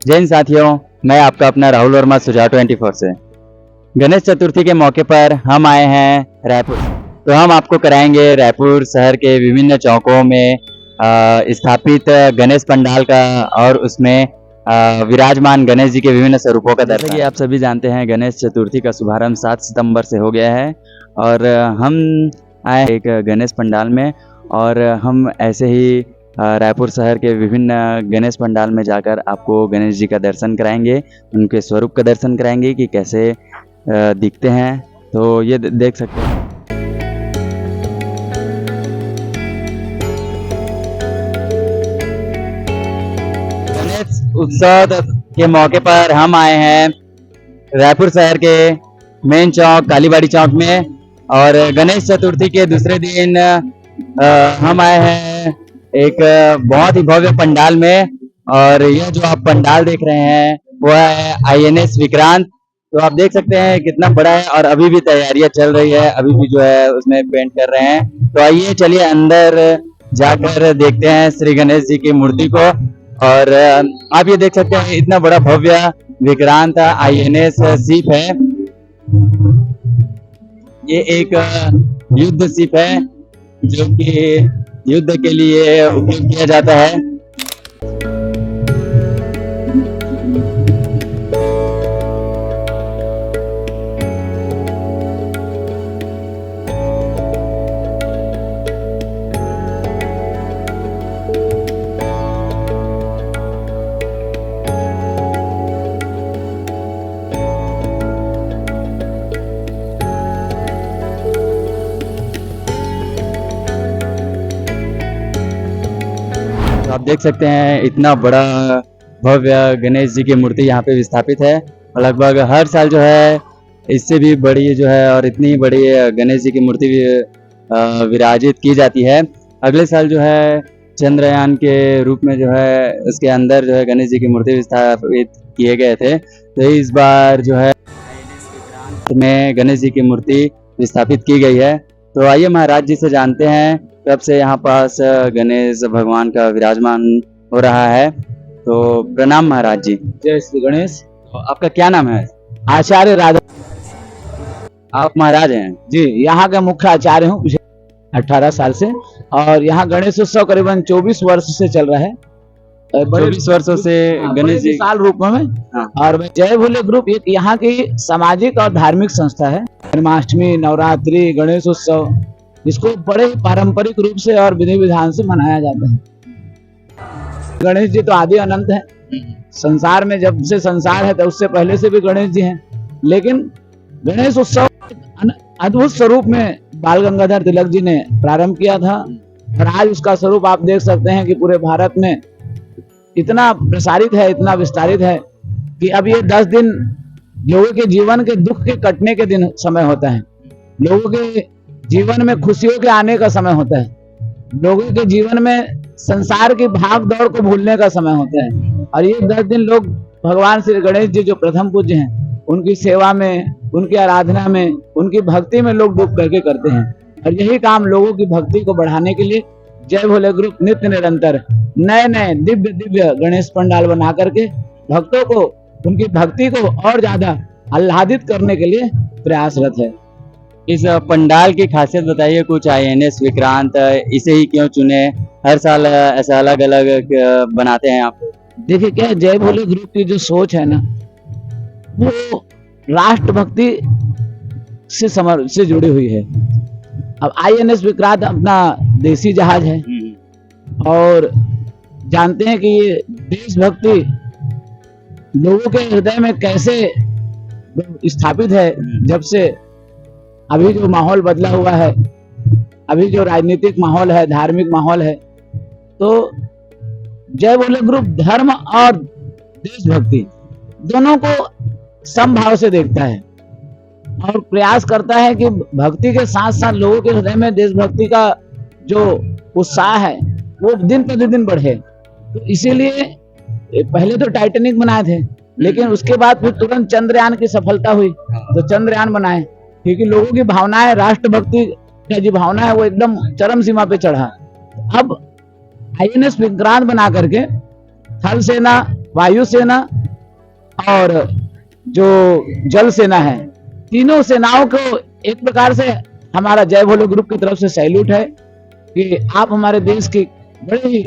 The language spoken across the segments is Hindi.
जय हिंद साथियों, मैं आपका अपना राहुल वर्मा सुझाव 24 से। गणेश चतुर्थी के मौके पर हम आए हैं रायपुर। तो हम आपको कराएंगे रायपुर शहर के विभिन्न चौकों में स्थापित गणेश पंडाल का और उसमें विराजमान गणेश जी के विभिन्न स्वरूपों का दर्शन। आप सभी जानते हैं गणेश चतुर्थी का शुभारंभ 7 सितंबर से हो गया है और हम आए एक गणेश पंडाल में और हम ऐसे ही रायपुर शहर के विभिन्न गणेश पंडाल में जाकर आपको गणेश जी का दर्शन कराएंगे, उनके स्वरूप का दर्शन कराएंगे कि कैसे दिखते हैं। तो ये देख सकते हैं। गणेश उत्सव के मौके पर हम आए हैं रायपुर शहर के मेन चौक कालीबाड़ी चौक में और गणेश चतुर्थी के दूसरे दिन हम आए हैं एक बहुत ही भव्य पंडाल में। और यह जो आप पंडाल देख रहे हैं वो है INS विक्रांत। तो आप देख सकते हैं कितना बड़ा है और अभी भी तैयारियां चल रही है, अभी भी जो है उसमें पेंट कर रहे हैं। तो आइए चलिए अंदर जाकर देखते हैं श्री गणेश जी की मूर्ति को। और आप ये देख सकते हैं इतना बड़ा भव्य विक्रांत INS शिप है। ये एक युद्ध शिप है जो कि युद्ध के लिए उपयोग किया जाता है। आप देख सकते हैं इतना बड़ा भव्य गणेश जी की मूर्ति यहाँ पे स्थापित है। लगभग हर साल जो है इससे भी बड़ी जो है और इतनी बड़ी गणेश जी की मूर्ति विराजित की जाती है। अगले साल जो है चंद्रयान के रूप में जो है उसके अंदर जो है गणेश जी की मूर्ति स्थापित किए गए थे। तो इस बार जो है में गणेश जी की मूर्ति स्थापित की गई है। तो आइए महाराज जी से जानते हैं कब से यहाँ पास गणेश भगवान का विराजमान हो रहा है। तो प्रणाम महाराज जी। जय श्री गणेश। तो आपका क्या नाम है? आचार्य राधा। आप महाराज हैं जी, यहाँ का मुख्य आचार्य हूँ पिछले 18 साल से। और यहाँ गणेश उत्सव करीबन 24 वर्ष से चल रहा है। 24 वर्षों से गणेश जी साल रूप में। हाँ। और जय भोले ग्रुप एक यहाँ की सामाजिक और धार्मिक संस्था है। जन्माष्टमी, नवरात्रि, गणेश उत्सव इसको बड़े पारंपरिक रूप से और विधि विधान से मनाया जाता है। गणेश जी तो आदि अनंत है। संसार में जब से संसार है तो उससे पहले से भी गणेश जी हैं। लेकिन गणेश उत्सव अद्भुत स्वरूप में बाल गंगाधर तिलक जी ने प्रारंभ किया था और आज उसका स्वरूप आप देख सकते हैं कि पूरे भारत में इतना प्रसारित है, इतना विस्तारित है कि अब ये 10 दिन लोगों के जीवन के दुख के कटने के दिन समय होता है, लोगों के जीवन में खुशियों के आने का समय होता है, लोगों के जीवन में संसार की भाग दौड़ को भूलने का समय होता है। और ये 10 दिन लोग भगवान श्री गणेश जी जो प्रथम पूज्य हैं उनकी सेवा में, उनकी आराधना में, उनकी भक्ति में लोग डूब करके करते हैं। और यही काम लोगों की भक्ति को बढ़ाने के लिए जय भोले ग्रुप नित्य निरंतर नए नए दिव्य दिव्य गणेश पंडाल बना करके भक्तों को, उनकी भक्ति को और ज्यादा आह्लादित करने के लिए प्रयासरत है। इस पंडाल की खासियत बताइए कुछ। INS विक्रांत इसे ही क्यों चुने? हर साल ऐसा अलग अलग बनाते हैं आप? देखिए क्या है, जय भोले ग्रुप की जो सोच है ना वो राष्ट्रभक्ति से जुड़ी हुई है। अब INS विक्रांत अपना देसी जहाज है और जानते हैं कि ये देशभक्ति लोगों के हृदय में कैसे स्थापित है। जब से अभी जो माहौल बदला हुआ है, अभी जो राजनीतिक माहौल है, धार्मिक माहौल है, तो जय भोले ग्रुप धर्म और देशभक्ति दोनों को समभाव से देखता है और प्रयास करता है कि भक्ति के साथ साथ लोगों के हृदय में देशभक्ति का जो उत्साह है वो दिन प्रतिदिन बढ़े। तो इसीलिए पहले तो टाइटैनिक बनाए थे, लेकिन उसके बाद फिर तुरंत चंद्रयान की सफलता हुई तो चंद्रयान बनाए, क्योंकि लोगों की भावनाएं, राष्ट्रभक्ति की जो भावना है वो एकदम चरम सीमा पे चढ़ा। अब INS विक्रांत बना करके थल सेना, वायु सेना और जो जल सेना है, तीनों सेनाओं को एक प्रकार से हमारा जय भोले ग्रुप की तरफ से सैल्यूट है कि आप हमारे देश की बड़े ही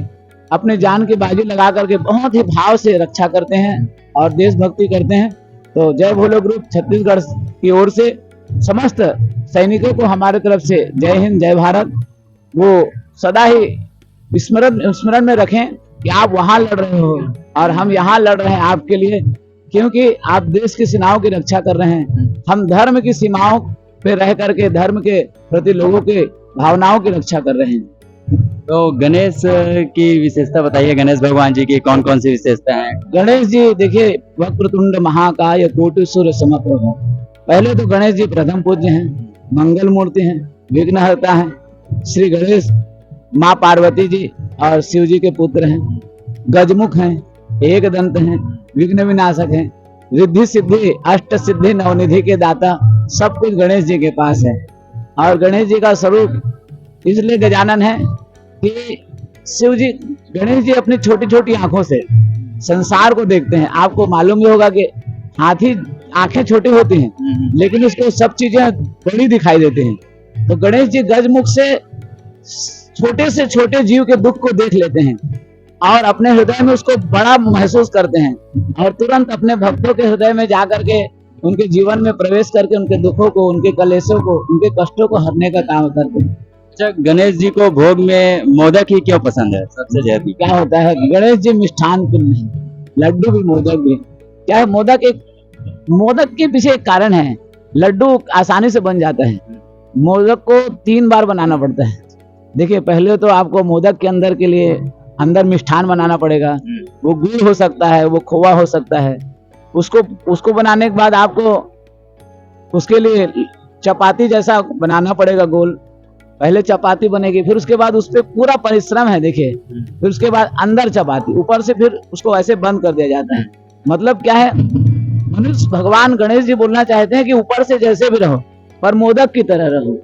अपने जान की बाजी लगा करके बहुत ही भाव से रक्षा करते हैं और देशभक्ति करते हैं। तो जय भोले ग्रुप छत्तीसगढ़ की ओर से समस्त सैनिकों को हमारे तरफ से जय हिंद, जय भारत। वो सदा ही स्मरण में रखें कि आप वहां लड़ रहे हो और हम यहाँ लड़ रहे हैं आपके लिए, क्योंकि आप देश की सीमाओं की रक्षा कर रहे हैं। हम धर्म की सीमाओं पे रह करके धर्म के प्रति लोगों के भावनाओं की रक्षा कर रहे हैं। तो गणेश की विशेषता बताइए, गणेश भगवान जी की कौन कौन सी विशेषता है? गणेश जी देखिए, वक्रतुंड महाकाय कोटि सूर्य समप्रभ। पहले तो गणेश जी प्रथम पूज्य हैं, मंगल मूर्ति हैं, विघ्नहर्ता हैं। श्री गणेश माँ पार्वती जी और शिव जी के पुत्र हैं, गजमुख हैं, एक दंत हैं, विघ्न विनाशक हैं, रिद्धि सिद्धि अष्ट सिद्धि नवनिधि के दाता, सब कुछ गणेश जी के पास है। और गणेश जी का स्वरूप इसलिए गजानन है कि शिव जी, गणेश जी अपनी छोटी छोटी आंखों से संसार को देखते हैं। आपको मालूम ही होगा कि हाथी आंखें छोटी होती हैं लेकिन उसको सब चीजें बड़ी दिखाई देती हैं। तो गणेश जी गजमुख से छोटे से छोटे जीव के दुख को देख लेते हैं और अपने हृदय में उसको बड़ा महसूस करते हैं और तुरंत अपने भक्तों के हृदय में जा करके उनके जीवन में प्रवेश करके उनके दुखों को, उनके कलेशों को, उनके कष्टों को हरने का काम करते हैं। अच्छा, गणेश जी को भोग में मोदक ही क्यों पसंद है सबसे ज्यादा? क्या होता है, गणेश जी मिष्ठान प्रिय हैं, लड्डू भी मोदक भी। क्या है, मोदक के पीछे एक कारण है। लड्डू आसानी से बन जाता है, मोदक को 3 बार बनाना पड़ता है। देखिए, पहले तो आपको मोदक के अंदर के लिए अंदर मिष्ठान बनाना पड़ेगा। वो गुड़ हो सकता है, वो खोवा हो सकता है। उसको बनाने के बाद आपको उसके लिए चपाती जैसा बनाना पड़ेगा गोल। पहले चपाती बनेगी, फिर उसके बाद उस पर पूरा परिश्रम है। देखिए, फिर उसके बाद अंदर चपाती, ऊपर से फिर उसको ऐसे बंद कर दिया जाता है। मतलब क्या है, मनुष्य भगवान गणेश जी बोलना चाहते हैं कि ऊपर से जैसे भी रहो पर मोदक की तरह रहो।